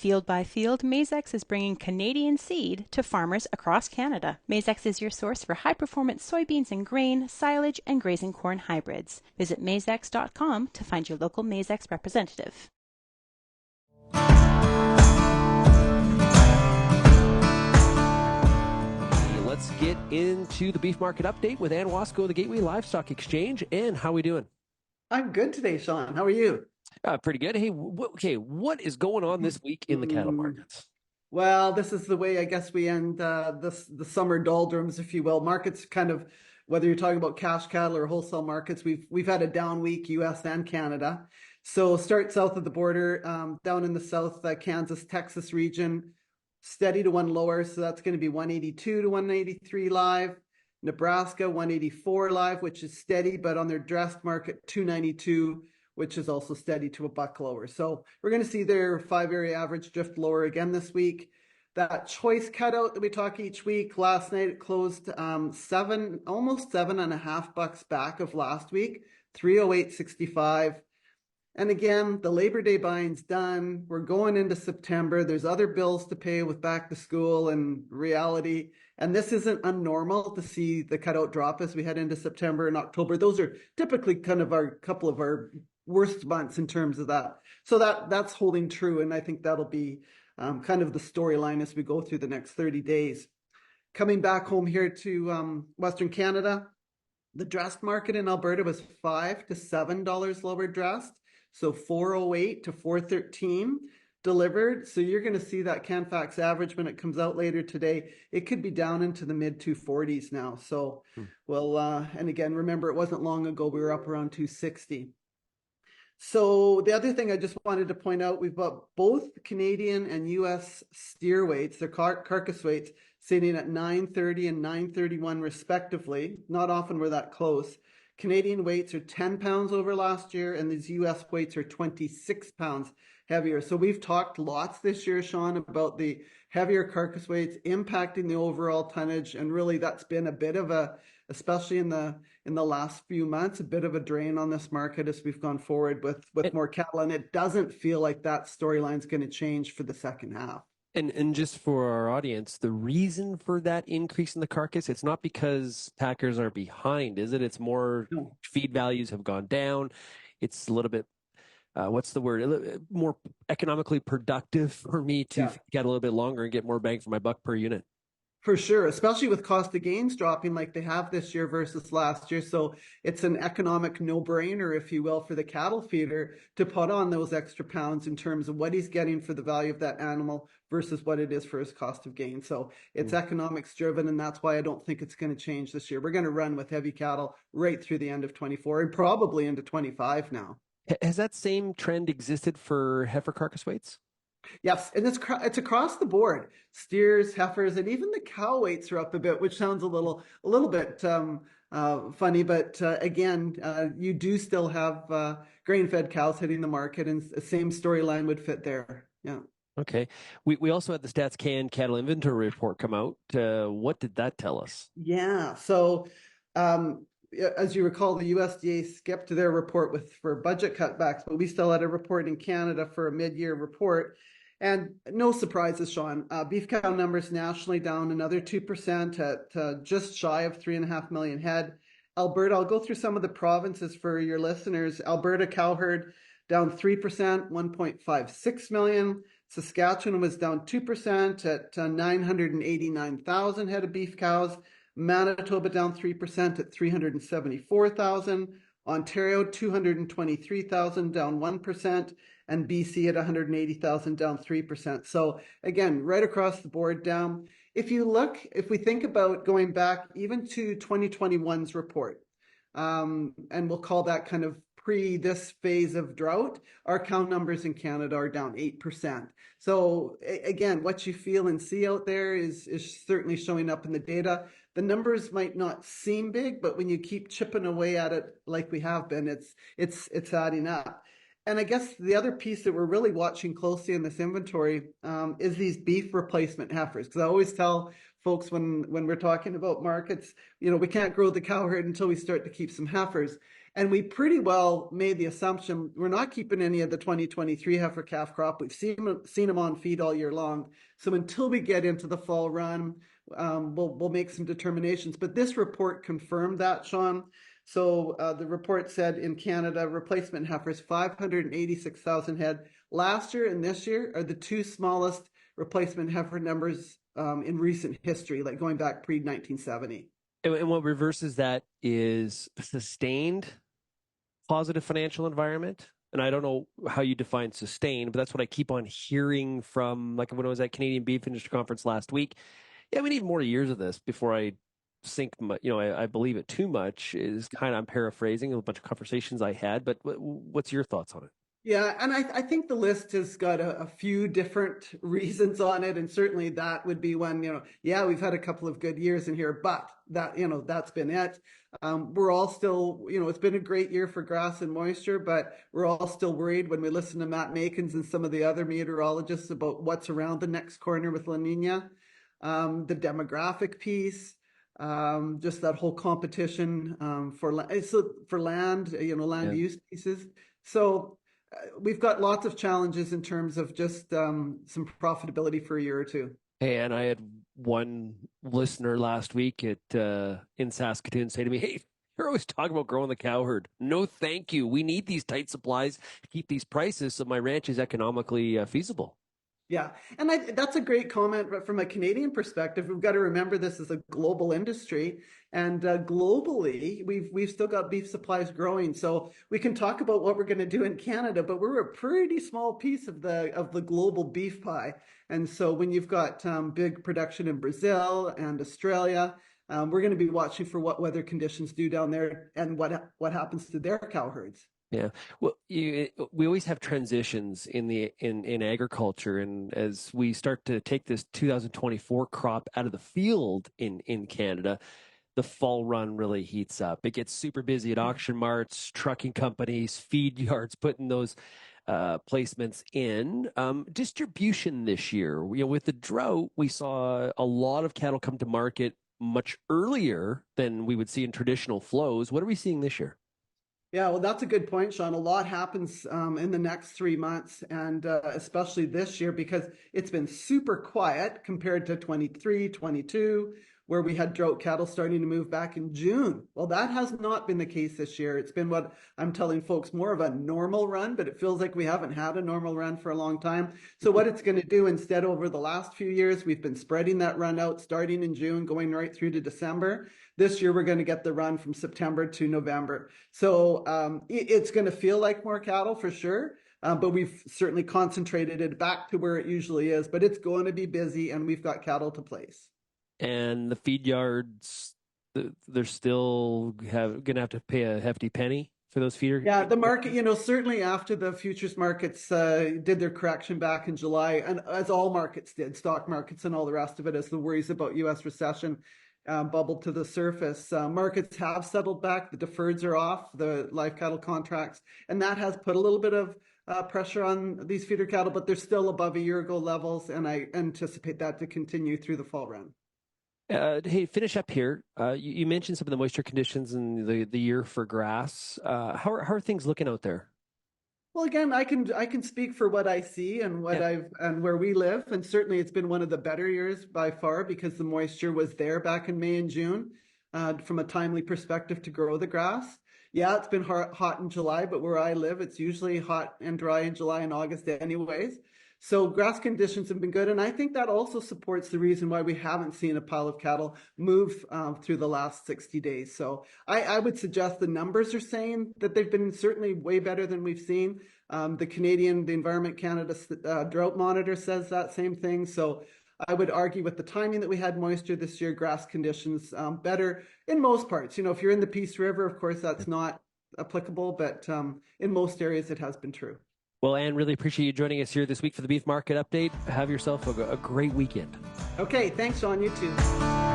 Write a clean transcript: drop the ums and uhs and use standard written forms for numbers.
Field by field, Maizex is bringing Canadian seed to farmers across Canada. Maizex is your source for high-performance soybeans and grain, silage, and grazing corn hybrids. Visit maizex.com to find your local Maizex representative. Let's get into the beef market update with Anne Wasko of the Gateway Livestock Exchange. Anne, how are we doing? I'm good today, Sean. How are you? Pretty good. Hey, what is going on this week in the cattle markets? Well, this is the way I guess we end the summer doldrums, if you will. Markets kind of, whether you're talking about cash cattle or wholesale markets, we've had a down week, U.S. and Canada. So start south of the border, down in the south, Kansas, Texas region, steady to one lower. So that's going to be 182 to 183 live. Nebraska 184 live, which is steady, but on their dressed market 292, which is also steady to a buck lower. So we're going to see their 5-area average drift lower again this week. That choice cutout that we talk each week, last night it closed almost $7.50 back of last week, 308.65. And again, the Labor Day buying's done. We're going into September. There's other bills to pay with back to school and reality. And this isn't unnormal to see the cutout drop as we head into September and October. Those are typically kind of our couple of our worst months in terms of that. So that's holding true. And I think that'll be kind of the storyline as we go through the next 30 days. Coming back home here to Western Canada, the dressed market in Alberta was $5 to $7 lower dressed. So 408 to 413 delivered. So you're going to see that Canfax average when it comes out later today. It could be down into the mid 240s now. So and again, remember, it wasn't long ago we were up around 260. So the other thing I just wanted to point out, we've got both Canadian and U.S. steer weights, their carcass weights, sitting at 930 and 931 respectively. Not often we're that close. Canadian weights are 10 pounds over last year, and these U.S. weights are 26 pounds heavier. So we've talked lots this year, Sean, about the heavier carcass weights impacting the overall tonnage, and really that's been a bit of a, especially in the last few months, a bit of a drain on this market as we've gone forward with more cattle, and it doesn't feel like that storyline's going to change for the second half. And just for our audience, the reason for that increase in the carcass, it's not because packers are behind, is it? It's more feed values have gone down. It's a little bit, what's the word? More economically productive for me to get a little bit longer and get more bang for my buck per unit. For sure, especially with cost of gains dropping like they have this year versus last year. So it's an economic no-brainer, if you will, for the cattle feeder to put on those extra pounds in terms of what he's getting for the value of that animal versus what it is for his cost of gain. So it's economics driven, and that's why I don't think it's going to change this year. We're going to run with heavy cattle right through the end of 24 and probably into 25 now. Has that same trend existed for heifer carcass weights? Yes, and it's across the board. Steers, heifers, and even the cow weights are up a bit, which sounds a little bit funny. But again, you do still have grain-fed cows hitting the market, and the same storyline would fit there. Yeah. Okay. We also had the StatsCan cattle inventory report come out. What did that tell us? Yeah. So as you recall, the USDA skipped their report for budget cutbacks, but we still had a report in Canada for a mid-year report. And no surprises, Sean. Beef cow numbers nationally down another 2% at just shy of 3.5 million head. Alberta, I'll go through some of the provinces for your listeners. Alberta cow herd down 3%, 1.56 million. Saskatchewan was down 2% at 989,000 head of beef cows. Manitoba down 3% at 374,000. Ontario 223,000 down 1%. And BC at 180,000 down 3%. So again, right across the board down. If we think about going back even to 2021's report, and we'll call that kind of pre this phase of drought, our cow numbers in Canada are down 8%. So again, what you feel and see out there is certainly showing up in the data. The numbers might not seem big, but when you keep chipping away at it like we have been, it's adding up. And I guess the other piece that we're really watching closely in this inventory is these beef replacement heifers. Because I always tell folks when we're talking about markets, we can't grow the cow herd until we start to keep some heifers. And we pretty well made the assumption we're not keeping any of the 2023 heifer calf crop. We've seen them on feed all year long. So until we get into the fall run, we'll make some determinations. But this report confirmed that, Sean. So the report said in Canada, replacement heifers, 586,000 head. Last year and this year are the two smallest replacement heifer numbers in recent history, like going back pre-1970. And what reverses that is sustained positive financial environment. And I don't know how you define sustained, but that's what I keep on hearing from, like when I was at Canadian Beef Industry Conference last week. Yeah, we need more years of this before I think, I believe it too much is kind of, I'm paraphrasing a bunch of conversations I had, but what's your thoughts on it? Yeah, and I think the list has got a few different reasons on it, and certainly that would be one, we've had a couple of good years in here, but that, that's been it. We're all still, it's been a great year for grass and moisture, but we're all still worried when we listen to Matt Makins and some of the other meteorologists about what's around the next corner with La Nina, the demographic piece, just that whole competition for land, land use pieces. So we've got lots of challenges in terms of just some profitability for a year or two. Hey, and I had one listener last week in Saskatoon say to me, "Hey, you're always talking about growing the cow herd. No, thank you. We need these tight supplies to keep these prices so my ranch is economically feasible." Yeah, and that's a great comment. But from a Canadian perspective, we've got to remember this is a global industry, and globally, we've still got beef supplies growing. So we can talk about what we're going to do in Canada, but we're a pretty small piece of the global beef pie. And so when you've got big production in Brazil and Australia, we're going to be watching for what weather conditions do down there and what happens to their cow herds. Yeah, well, we always have transitions in agriculture, and as we start to take this 2024 crop out of the field in Canada, the fall run really heats up. It gets super busy at auction marts, trucking companies, feed yards, putting those placements in. Distribution this year, with the drought, we saw a lot of cattle come to market much earlier than we would see in traditional flows. What are we seeing this year? Yeah, well, that's a good point, Sean. A lot happens in the next 3 months, and especially this year because it's been super quiet compared to 23, 22, where we had drought cattle starting to move back in June. Well, that has not been the case this year. It's been what I'm telling folks, more of a normal run, but it feels like we haven't had a normal run for a long time. So what it's going to do instead over the last few years, we've been spreading that run out starting in June, going right through to December. This year, we're going to get the run from September to November. So it's going to feel like more cattle for sure. But we've certainly concentrated it back to where it usually is. But it's going to be busy, and we've got cattle to place. And the feed yards, they're still going to have to pay a hefty penny for those feeder? Yeah, the market, certainly after the futures markets did their correction back in July, and as all markets did, stock markets and all the rest of it, as the worries about U.S. recession bubbled to the surface. Markets have settled back. The deferreds are off, the live cattle contracts, and that has put a little bit of pressure on these feeder cattle, but they're still above a year ago levels, and I anticipate that to continue through the fall run. Hey, finish up here. You mentioned some of the moisture conditions in the year for grass. How are things looking out there? Well, again, I can speak for what I see and what and where we live, and certainly it's been one of the better years by far because the moisture was there back in May and June, from a timely perspective to grow the grass. Yeah, it's been hot in July, but where I live, it's usually hot and dry in July and August anyways. So grass conditions have been good, and I think that also supports the reason why we haven't seen a pile of cattle move through the last 60 days. So I would suggest the numbers are saying that they've been certainly way better than we've seen. The Environment Canada Drought Monitor says that same thing. So I would argue with the timing that we had moisture this year, grass conditions better in most parts. If you're in the Peace River, of course, that's not applicable, but in most areas it has been true. Well, Anne, really appreciate you joining us here this week for the Beef Market Update. Have yourself a great weekend. Okay, thanks, Sean. You too.